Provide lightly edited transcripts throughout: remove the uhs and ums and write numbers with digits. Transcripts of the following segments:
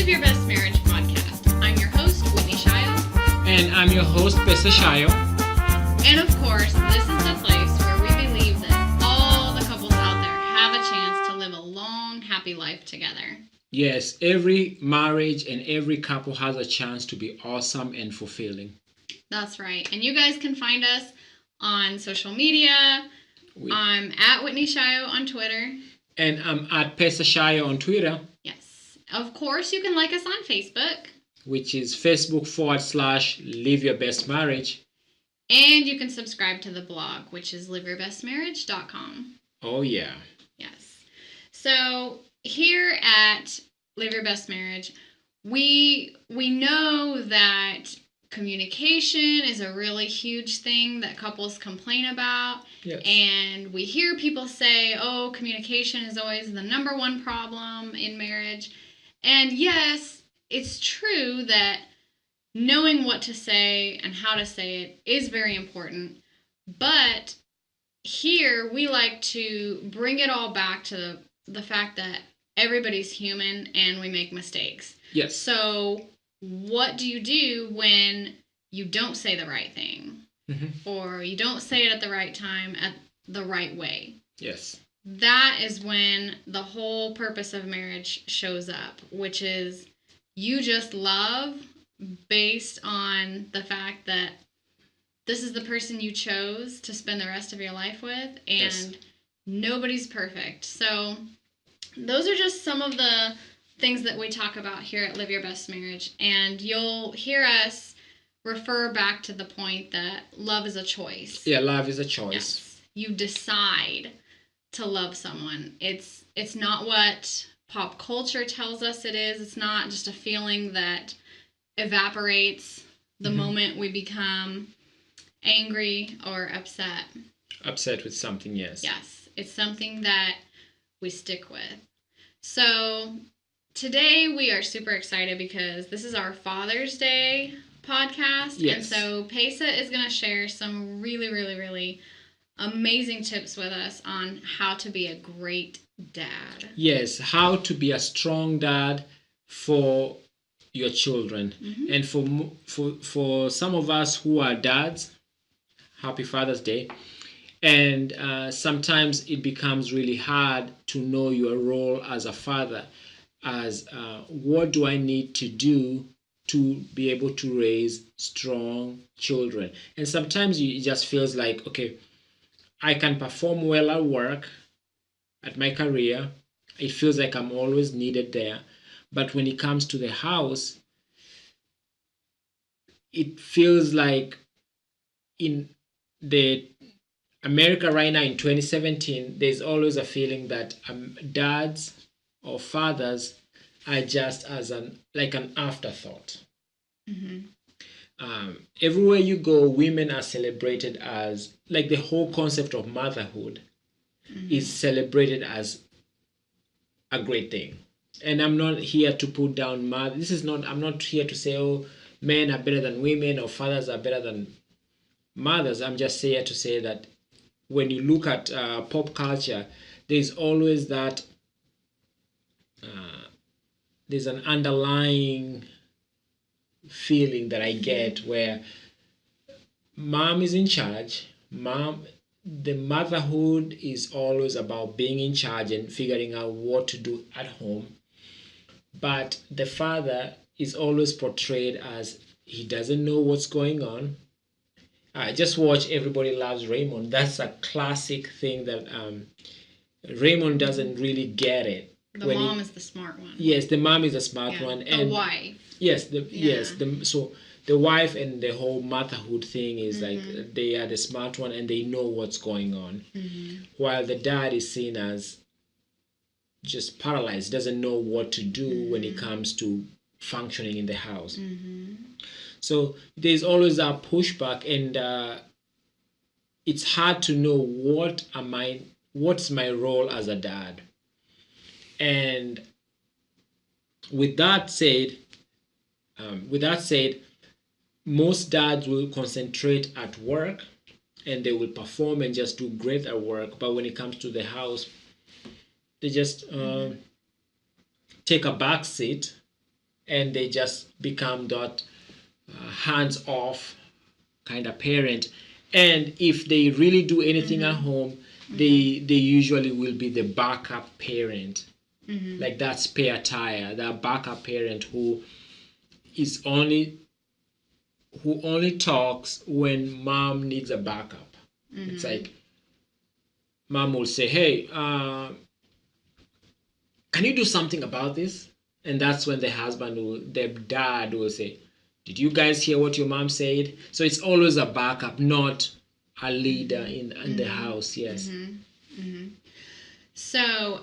Live Your Best Marriage podcast. I'm your host, Whitney Shio. And I'm your host, Pesa. And of course, this is the place where we believe that all the couples out there have a chance to live a long, happy life together. Yes, every marriage and every couple has a chance to be awesome and fulfilling. That's right. And you guys can find us on social media. I'm at Whitney Shio on Twitter. And I'm at Pesa on Twitter. Yes. Of course, you can like us on Facebook. Which is Facebook.com/LiveYourBestMarriage. And you can subscribe to the blog, which is LiveYourBestMarriage.com. Oh, yeah. Yes. So here at Live Your Best Marriage, we know that communication is a really huge thing that couples complain about. Yes. And we hear people say, oh, communication is always the number one problem in marriage. And yes, it's true that knowing what to say and how to say it is very important. But here we like to bring it all back to the fact that everybody's human and we make mistakes. Yes. So what do you do when you don't say the right thing? Mm-hmm. Or you don't say it at the right time, at the right way? Yes. That is when the whole purpose of marriage shows up, which is you just love based on the fact that this is the person you chose to spend the rest of your life with, and yes, nobody's perfect. So those are just some of the things that we talk about here at Live Your Best Marriage, and you'll hear us refer back to the point that love is a choice. Yeah, love is a choice. Yes. You decide to love someone. It's not what pop culture tells us it is. It's not just a feeling that evaporates the mm-hmm. moment we become angry or upset. Upset with something, yes. Yes. It's something that we stick with. So today we are super excited because this is our Father's Day podcast. Yes. And so Pesa is going to share some really, really, really amazing tips with us on how to be a great dad. Yes, how to be a strong dad for your children. Mm-hmm. And for some of us who are dads, happy Father's Day. And sometimes it becomes really hard to know your role as a father, as what do I need to do to be able to raise strong children. And sometimes it just feels like, okay, I can perform well at work, at my career. It feels like I'm always needed there. But when it comes to the house, it feels like in the America right now in 2017, there's always a feeling that dads or fathers are just as an afterthought. Mm-hmm. Everywhere you go, women are celebrated as, like, the whole concept of motherhood mm-hmm. is celebrated as a great thing. And I'm not here to put down I'm not here to say, oh, men are better than women or fathers are better than mothers. I'm just here to say that when you look at pop culture, there's always that, there's an underlying feeling that I get where mom is in charge. The motherhood is always about being in charge and figuring out what to do at home. But the father is always portrayed as he doesn't know what's going on. Just watch Everybody Loves Raymond. That's a classic thing that Raymond doesn't really get it. The mom is the smart one. Yes, the mom is the smart one. And the wife. Yes, so the wife and the whole motherhood thing is mm-hmm. like they are the smart one and they know what's going on. Mm-hmm. While the dad is seen as just paralyzed, doesn't know what to do mm-hmm. when it comes to functioning in the house. Mm-hmm. So there's always a pushback, and it's hard to know what's my role as a dad. And with that said, most dads will concentrate at work and they will perform and just do great at work. But when it comes to the house, they just take a back seat and they just become that hands off kind of parent. And if they really do anything at home, they usually will be the backup parent, like that spare tire, that backup parent is only who only talks when mom needs a backup. It's like mom will say, hey, can you do something about this? And that's when the dad will say, did you guys hear what your mom said? So it's always a backup, not a leader in the house. Yes. So,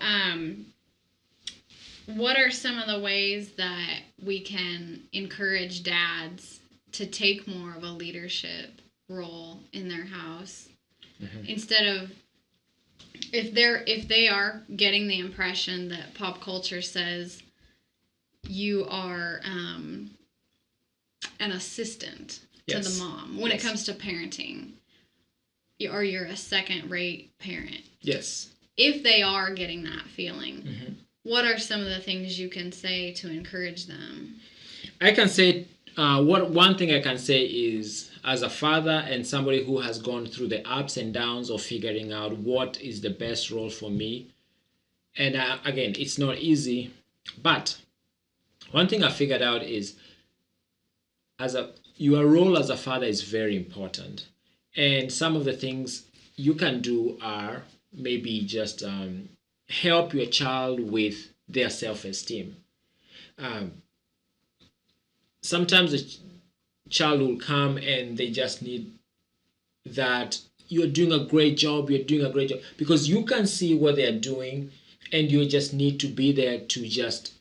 what are some of the ways that we can encourage dads to take more of a leadership role in their house instead of if they are getting the impression that pop culture says you are an assistant to the mom when it comes to parenting, or you're a second-rate parent. Yes. If they are getting that feeling, what are some of the things you can say to encourage them? I can say one thing I can say is, as a father and somebody who has gone through the ups and downs of figuring out what is the best role for me, and again, it's not easy, but one thing I figured out is your role as a father is very important. And some of the things you can do are maybe just help your child with their self-esteem. Sometimes a child will come and they just need that you're doing a great job, because you can see what they're doing, and you just need to be there to just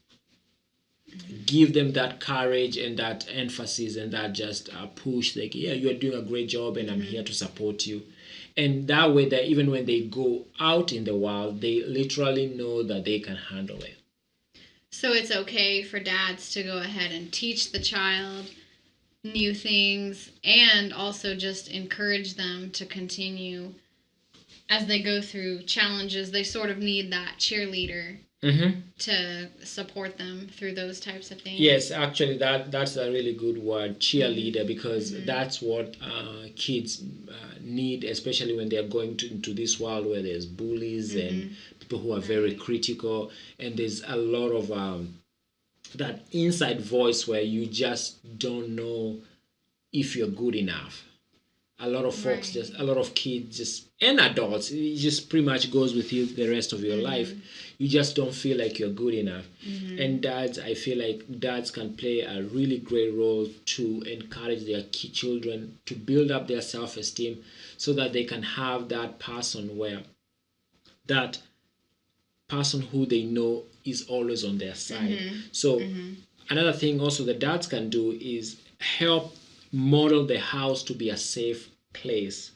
give them that courage and that emphasis and that just push, like, yeah, you're doing a great job and I'm here to support you. And that way, that even when they go out in the world, they literally know that they can handle it. So it's okay for dads to go ahead and teach the child new things and also just encourage them to continue as they go through challenges. They sort of need that cheerleader to support them through those types of things. Yes, actually, that's a really good word, cheerleader, because that's what kids need, especially when they're going into this world where there's bullies and people who are very critical, and there's a lot of that inside voice where you just don't know if you're good enough. A lot of folks, a lot of kids, and adults, it just pretty much goes with you the rest of your life. You just don't feel like you're good enough. And dads, I feel like dads can play a really great role to encourage their children to build up their self-esteem so that they can have that person who they know is always on their side. So another thing also the dads can do is help model the house to be a safe place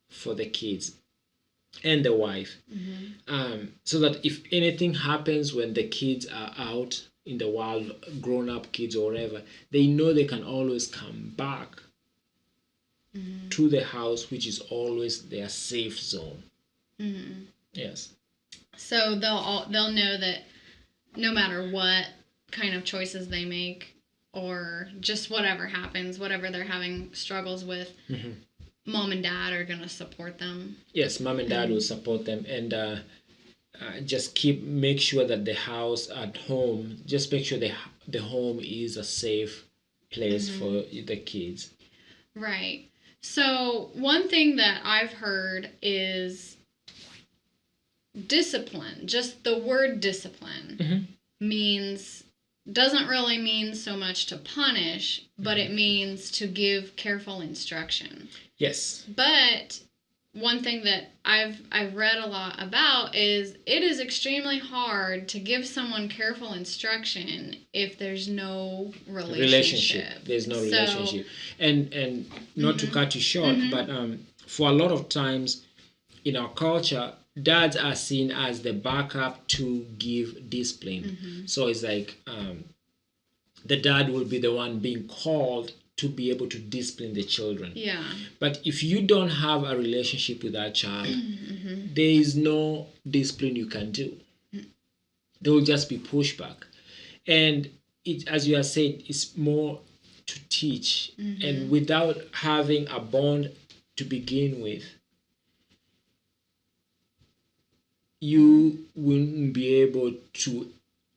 for the kids and the wife, so that if anything happens when the kids are out in the world, grown-up kids or whatever, they know they can always come back to the house, which is always their safe zone. Yes. So they'll know that no matter what kind of choices they make, or just whatever happens, whatever they're having struggles with, mom and dad are going to support them. Yes, mom and dad will support them, and just make sure that the house at home, just make sure the home is a safe place for the kids. Right. So one thing that I've heard is discipline. Just the word discipline doesn't really mean so much to punish, but it means to give careful instruction. Yes. But one thing that I've read a lot about is it is extremely hard to give someone careful instruction if there's no relationship. There's no relationship. And not to cut you short, but for a lot of times in our culture, dads are seen as the backup to give discipline. So it's like the dad will be the one being called to be able to discipline the children. Yeah. But if you don't have a relationship with that child, there is no discipline you can do. There will just be pushback. And it, as you have said, it's more to teach, and without having a bond to begin with, you wouldn't be able to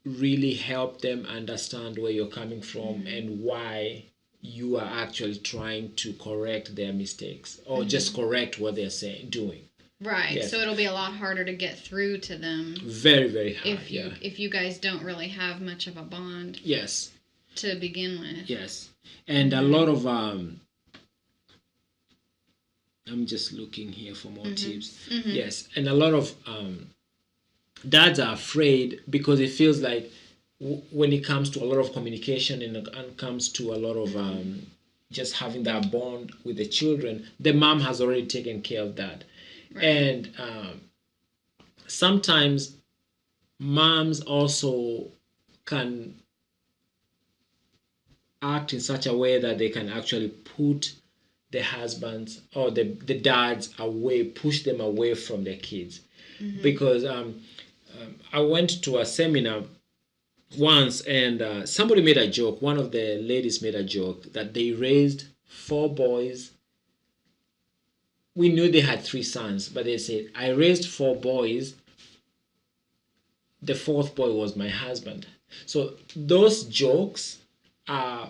really help them understand where you're coming from and why you are actually trying to correct their mistakes or just correct what they're doing. Right. Yes. So it'll be a lot harder to get through to them. Very, very hard. If you guys don't really have much of a bond. Yes. To begin with. Yes. And a lot of I'm just looking here for more tips. Yes. And a lot of dads are afraid because it feels like when it comes to a lot of communication and comes to a lot of just having that bond with the children, the mom has already taken care of that. Right. And sometimes moms also can act in such a way that they can actually put the husbands or the dads away, push them away from their kids. Because I went to a seminar once and somebody made a joke. One of the ladies made a joke that they raised 4 boys. We knew they had 3 sons, but they said, I raised 4 boys. The 4th boy was my husband. So those jokes are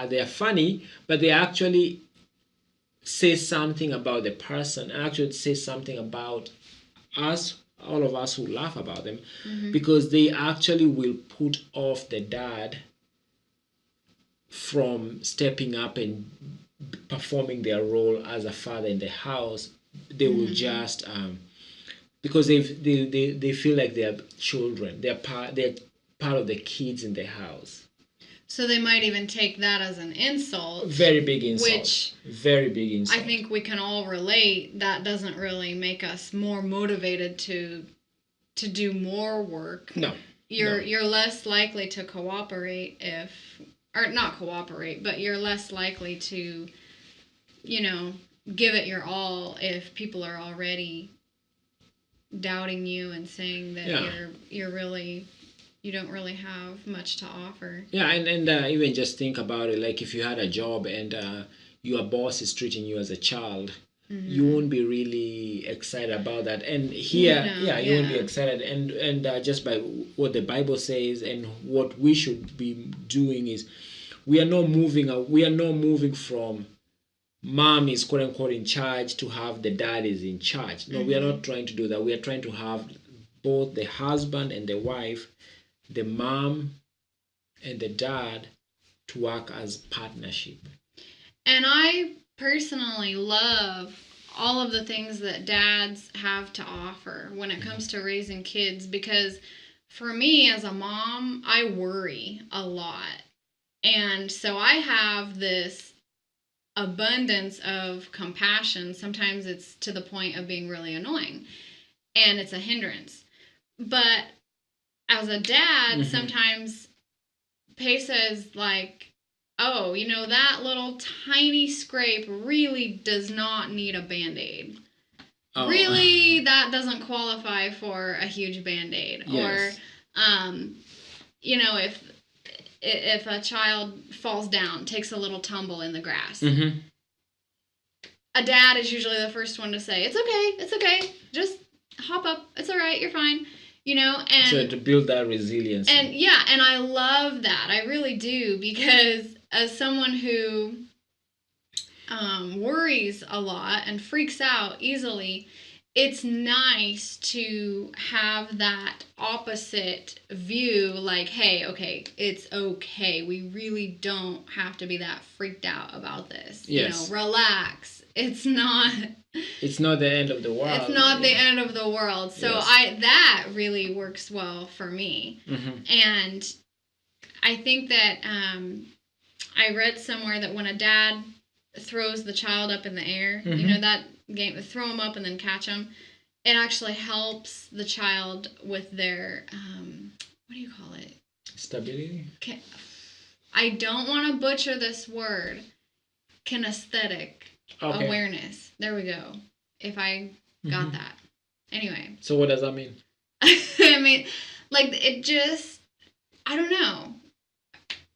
they're funny, but they actually say something about the person, actually say something about us, all of us who laugh about them, because they actually will put off the dad from stepping up and performing their role as a father in the house. They will just because they feel like they're children, they're part of the kids in the house. So they might even take that as an insult. Very big insult. Which very big insult. I think we can all relate. That doesn't really make us more motivated to do more work. No. You're less likely to cooperate not cooperate, but you're less likely to, give it your all if people are already doubting you and saying that you're really, you don't really have much to offer. Yeah, and even just think about it, like if you had a job and your boss is treating you as a child, you won't be really excited about that. And here, you won't be excited. And just by what the Bible says and what we should be doing is, we are not moving from mom is quote unquote in charge to have the dad is in charge. No, we are not trying to do that. We are trying to have both the husband and the wife, the mom and the dad, to work as partnership. And I personally love all of the things that dads have to offer when it comes to raising kids, because for me as a mom, I worry a lot. And so I have this abundance of compassion. Sometimes it's to the point of being really annoying and it's a hindrance. But as a dad, sometimes Pesa is like, oh, that little tiny scrape really does not need a Band-Aid. Oh. Really, that doesn't qualify for a huge Band-Aid. Yes. Or, if a child falls down, takes a little tumble in the grass, a dad is usually the first one to say, it's okay, just hop up, it's all right, you're fine. And so to build that resilience. And and I love that. I really do, because as someone who worries a lot and freaks out easily, it's nice to have that opposite view, like, hey, okay, it's okay. We really don't have to be that freaked out about this. Yes. Relax. It's not the end of the world. It's not the end of the world. So yes. That really works well for me. And I think that I read somewhere that when a dad throws the child up in the air, that game, throw them up and then catch them, it actually helps the child with their what do you call it? Stability? I don't want to butcher this word. Kinesthetic awareness. There we go. If I got that. Anyway. So what does that mean? I mean, like, it just, I don't know.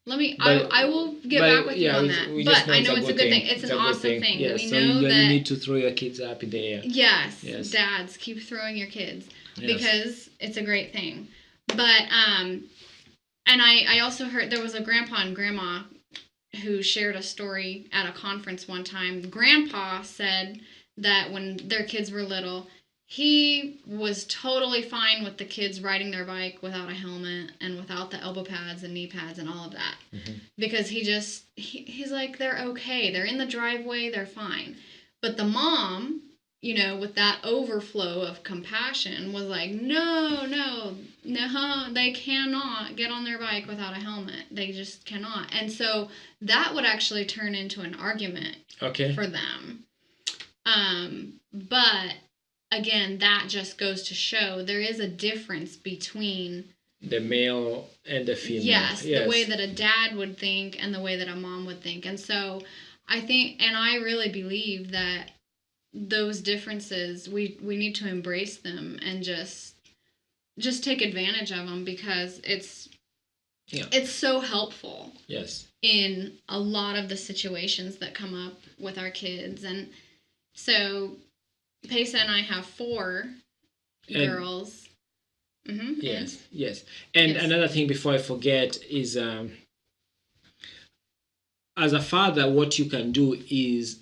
I will get back with you on that. But I know it's a good thing. It's an awesome thing. Yes, We so know you that need to throw your kids up in the air. yes, Yes. dads, keep throwing your kids Yes. because it's a great thing. But and I also heard there was a grandpa and grandma who shared a story at a conference one time. Grandpa said that when their kids were little, he was totally fine with the kids riding their bike without a helmet and without the elbow pads and knee pads and all of that. Mm-hmm. Because he's like, they're okay. They're in the driveway. They're fine. But the mom, with that overflow of compassion was like, no, they cannot get on their bike without a helmet. They just cannot. And so that would actually turn into an argument for them. But again, that just goes to show there is a difference between the male and the female. Yes, the way that a dad would think and the way that a mom would think. And so I think, and I really believe that those differences, we need to embrace them and just take advantage of them because it's so helpful. Yes. In a lot of the situations that come up with our kids. And so Pesa and I have 4 girls. Mm-hmm. Yes. And another thing before I forget is as a father, what you can do is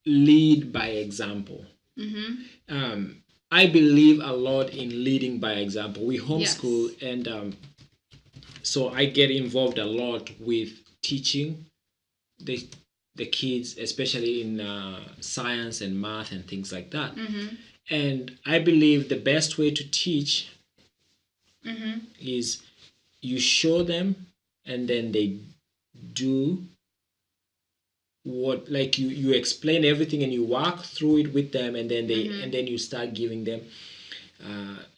lead by example. Mm-hmm. I believe a lot in leading by example. We homeschool, and so I get involved a lot with teaching the kids, especially in science and math and things like that. Mm-hmm. And I believe the best way to teach is you show them, and then they do what, like you explain everything and you walk through it with them, and then and then you start giving them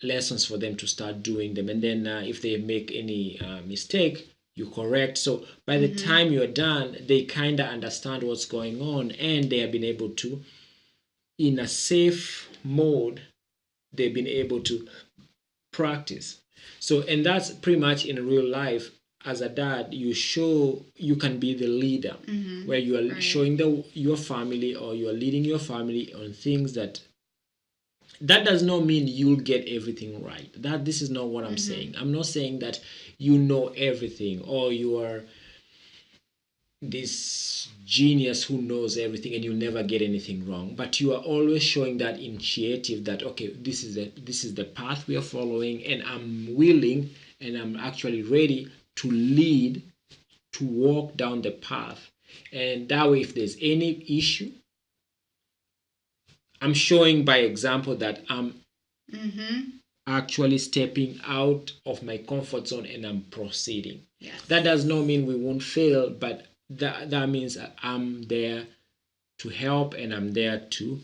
lessons for them to start doing them, and then if they make any mistake, you correct. So by the time you're done, they kind of understand what's going on, and they have been able to, in a safe mode, they've been able to practice. So, and that's pretty much in real life. As a dad, you can be the leader, where you are showing your family, or you are leading your family on things that does not mean you'll get everything right. This is not what I'm saying. I'm not saying that you know everything, or you are this genius who knows everything and you never get anything wrong, but you are always showing that initiative that, okay, this is the path we are following, and I'm willing and I'm actually ready to lead, to walk down the path. And that way, if there's any issue, I'm showing by example that I'm actually stepping out of my comfort zone and I'm proceeding. Yes. That does not mean we won't fail, but that means I'm there to help, and I'm there to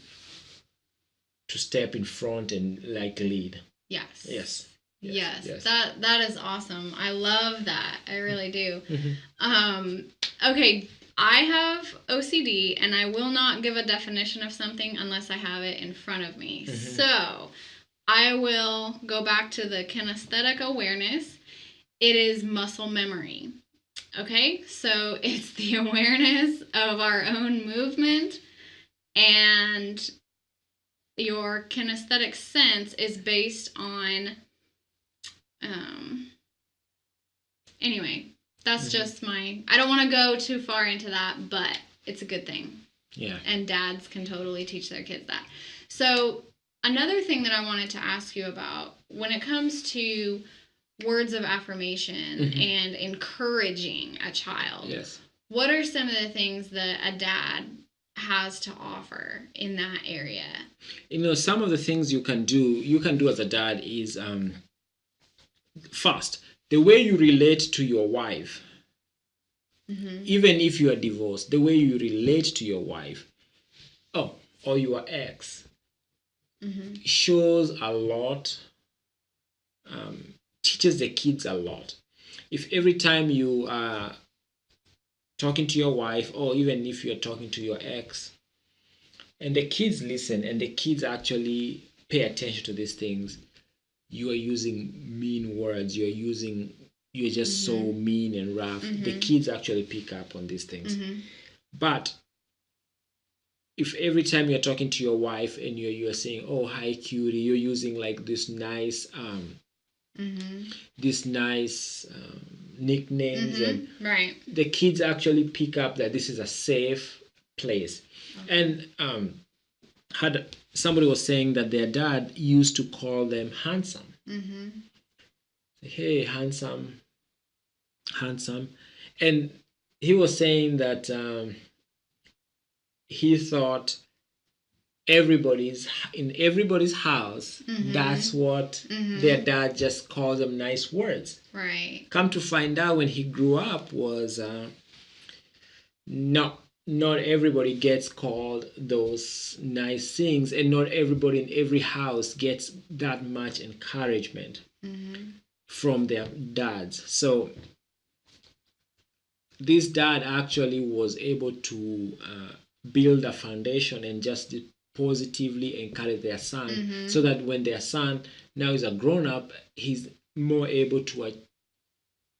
step in front and like lead. Yes. That is awesome. I love that. I really do. Okay, I have OCD, and I will not give a definition of something unless I have it in front of me. So I will go back to the kinesthetic awareness. It is muscle memory. Okay, so it's the awareness of our own movement, and your kinesthetic sense is based on anyway, that's just I don't want to go too far into that, but it's a good thing. Yeah. And dads can totally teach their kids that. So another thing that I wanted to ask you about, when it comes to words of affirmation and encouraging a child, what are some of the things that a dad has to offer in that area? Some of the things you can do as a dad is first, the way you relate to your wife, even if you are divorced, the way you relate to your wife, or your ex, shows a lot, teaches the kids a lot. If every time you are talking to your wife, or even if you're talking to your ex, and the kids listen, and the kids actually pay attention to these things, you are using mean words, you're you're just so mean and rough. The kids actually pick up on these things. But if every time you're talking to your wife and you're saying, "Oh, hi, cutie," you're using like this nice nicknames, and right, the kids actually pick up that this is a safe place. And had somebody was saying that their dad used to call them handsome. Hey, handsome, handsome. And he was saying that he thought in everybody's house, that's what their dad just calls them nice words. Right. Come to find out, when he grew up, was not everybody gets called those nice things, and not everybody in every house gets that much encouragement from their dads. So this dad actually was able to build a foundation and just positively encourage their son, so that when their son now is a grown up, he's more able to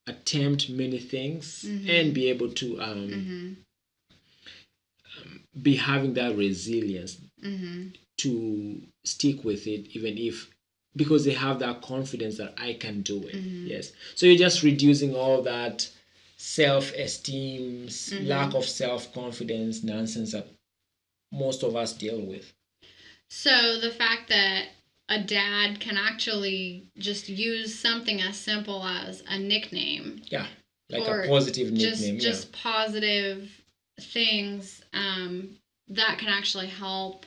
attempt many things and be able to be having that resilience to stick with it, even if, because they have that confidence that I can do it. Yes. So you're just reducing all that self-esteem, lack of self-confidence nonsense that most of us deal with. So the fact that a dad can actually just use something as simple as a nickname. Yeah, like a positive nickname. Just positive things that can actually help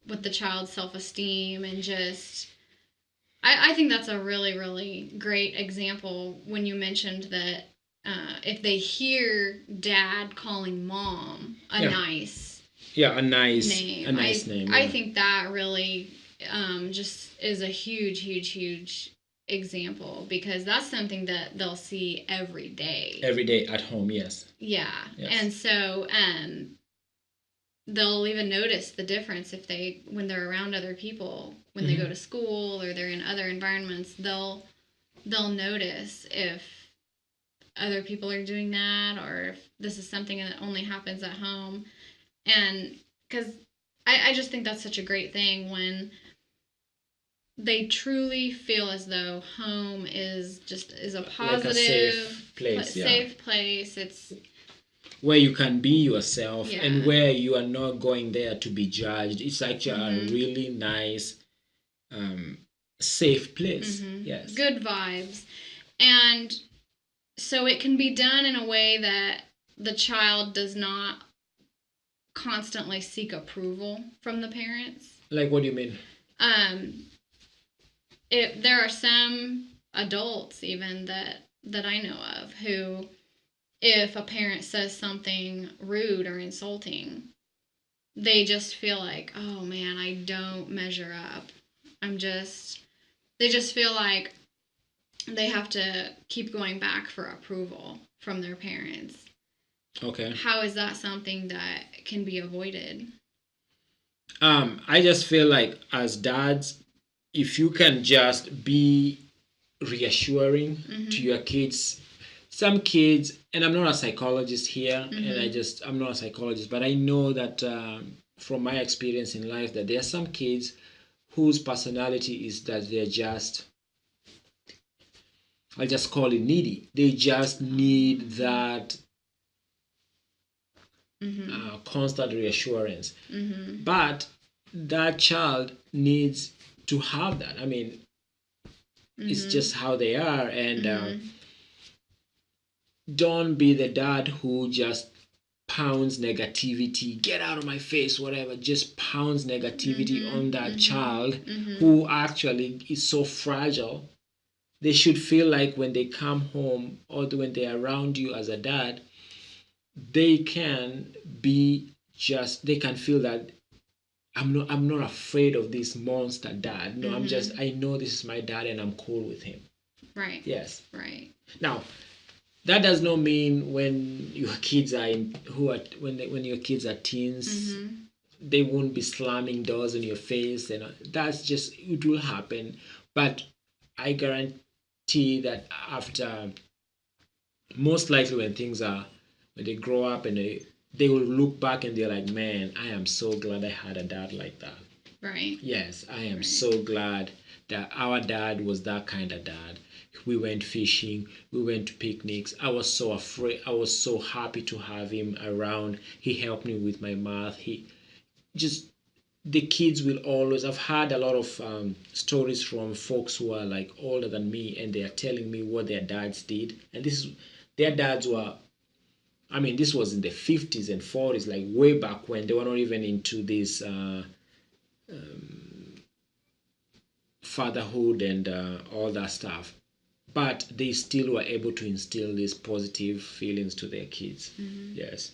with the child's self-esteem, and just I think that's a really, really great example when you mentioned that if they hear dad calling mom a nice name. I think that really just is a huge example, because that's something that they'll see every day at home. Yes. And so they'll even notice the difference when they're around other people, when they go to school or they're in other environments. They'll notice if other people are doing that, or if this is something that only happens at home. And because I just think that's such a great thing when they truly feel as though home is a positive, like a safe place. Safe place. It's where you can be yourself, and where you are not going there to be judged. It's actually a really nice, safe place. Yes. Good vibes. And so it can be done in a way that the child does not constantly seek approval from the parents. Like, what do you mean? There are some adults even that I know of who, if a parent says something rude or insulting, they just feel like, oh man, I don't measure up. They just feel like they have to keep going back for approval from their parents. Okay. How is that something that can be avoided? I just feel like, as dads, if you can just be reassuring to your kids. Some kids, and I'm not a psychologist here, and I'm not a psychologist, but I know that from my experience in life, that there are some kids whose personality is that they're just, I'll just call it needy. They just need that constant reassurance. But that child needs to have that. I mean, it's just how they are. And don't be the dad who just pounds negativity, get out of my face, whatever, just pounds negativity on that child who actually is so fragile. They should feel like when they come home, or when they're around you as a dad, they can feel that I'm not afraid of this monster dad. No, I know this is my dad and I'm cool with him. Right. Yes. Right. Now, that does not mean when your kids are when your kids are teens, they won't be slamming doors in your face, and that's just, it will happen. But I guarantee that after most likely when they grow up and they will look back and they're like, man, I am so glad I had a dad like that. Right. Yes, I am so glad that our dad was that kind of dad. We went fishing, we went to picnics. I was so afraid, I was so happy to have him around. He helped me with my math. He just, the kids will always, I've had a lot of stories from folks who are like older than me, and they are telling me what their dads did. And their dads were, I mean, this was in the 50s and 40s, like way back when. They were not even into this fatherhood and all that stuff, but they still were able to instill these positive feelings to their kids. Yes.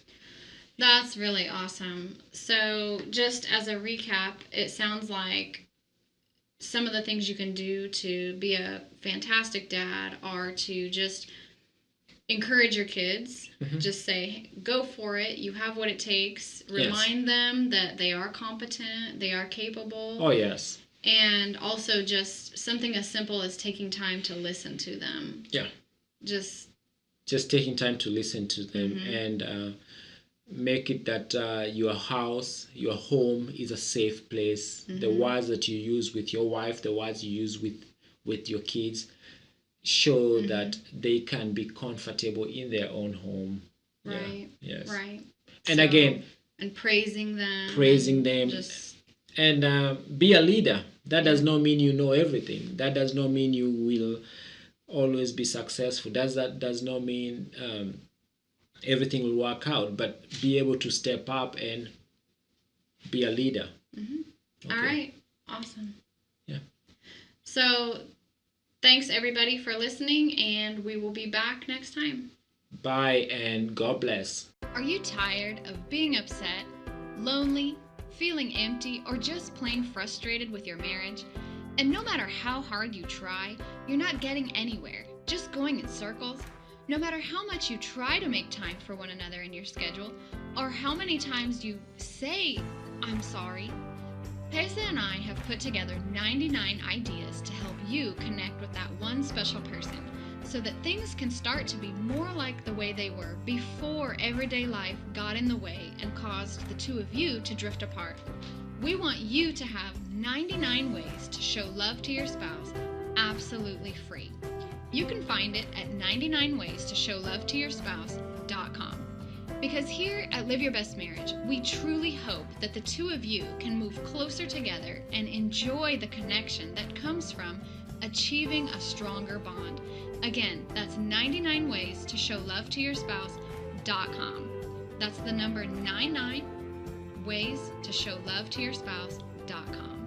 That's really awesome. So, just as a recap, it sounds like some of the things you can do to be a fantastic dad are to just encourage your kids. Just say, go for it. You have what it takes. Remind them that they are competent, they are capable. Oh, yes. And also just something as simple as taking time to listen to them. Yeah. Just taking time to listen to them and make it that your house, your home is a safe place. The words that you use with your wife, the words you use with your kids, show that they can be comfortable in their own home. Right. Yeah. Yes. Right. And so, again, and praising them. And be a leader. That does not mean you know everything. That does not mean you will always be successful. That does not mean everything will work out. But be able to step up and be a leader. Okay. All right. Awesome. Yeah. So, thanks everybody for listening, and we will be back next time. Bye, and God bless. Are you tired of being upset, lonely, feeling empty, or just plain frustrated with your marriage? And no matter how hard you try, you're not getting anywhere, just going in circles? No matter how much you try to make time for one another in your schedule, or how many times you say, I'm sorry, Pesa and I have put together 99 ideas to help you connect with that one special person, so that things can start to be more like the way they were before everyday life got in the way and caused the two of you to drift apart. We want you to have 99 ways to show love to your spouse, absolutely free. You can find it at 99waystoshowlovetoyourspouse.com. Because here at Live Your Best Marriage, we truly hope that the two of you can move closer together and enjoy the connection that comes from achieving a stronger bond. Again, that's 99waystoshowlovetoyourspouse.com. That's the number 99waystoshowlovetoyourspouse.com.